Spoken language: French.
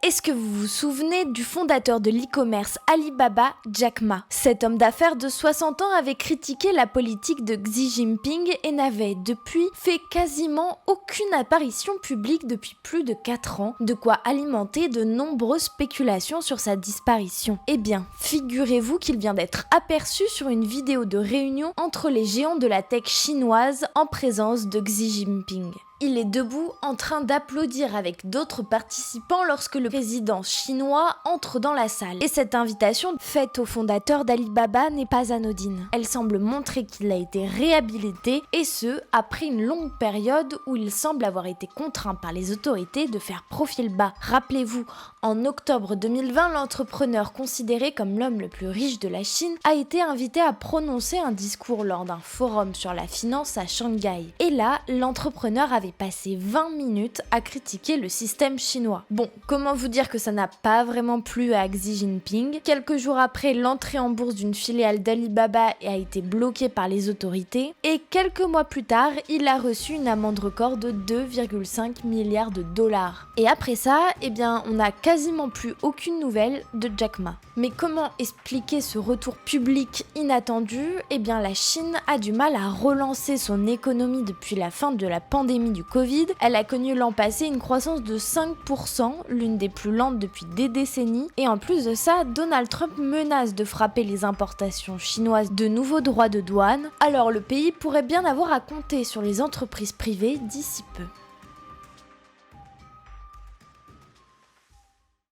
Est-ce que vous vous souvenez du fondateur de l'e-commerce Alibaba, Jack Ma? Cet homme d'affaires de 60 ans avait critiqué la politique de Xi Jinping et n'avait depuis fait quasiment aucune apparition publique depuis plus de 4 ans, de quoi alimenter de nombreuses spéculations sur sa disparition. Eh bien, figurez-vous qu'il vient d'être aperçu sur une vidéo de réunion entre les géants de la tech chinoise en présence de Xi Jinping. Il est debout en train d'applaudir avec d'autres participants lorsque le président chinois entre dans la salle. Et cette invitation faite au fondateur d'Alibaba n'est pas anodine. Elle semble montrer qu'il a été réhabilité, et ce, après une longue période où il semble avoir été contraint par les autorités de faire profil bas. Rappelez-vous, en octobre 2020, l'entrepreneur considéré comme l'homme le plus riche de la Chine a été invité à prononcer un discours lors d'un forum sur la finance à Shanghai. Et là, l'entrepreneur avait passé 20 minutes à critiquer le système chinois. Bon, comment vous dire que ça n'a pas vraiment plu à Xi Jinping? Quelques jours après, l'entrée en bourse d'une filiale d'Alibaba a été bloquée par les autorités, et quelques mois plus tard, il a reçu une amende record de 2,5 milliards de dollars. Et après ça, on n'a quasiment plus aucune nouvelle de Jack Ma. Mais comment expliquer ce retour public inattendu? La Chine a du mal à relancer son économie depuis la fin de la pandémie du Covid. Elle a connu l'an passé une croissance de 5%, l'une des plus lentes depuis des décennies. Et en plus de ça, Donald Trump menace de frapper les importations chinoises de nouveaux droits de douane. Alors le pays pourrait bien avoir à compter sur les entreprises privées d'ici peu.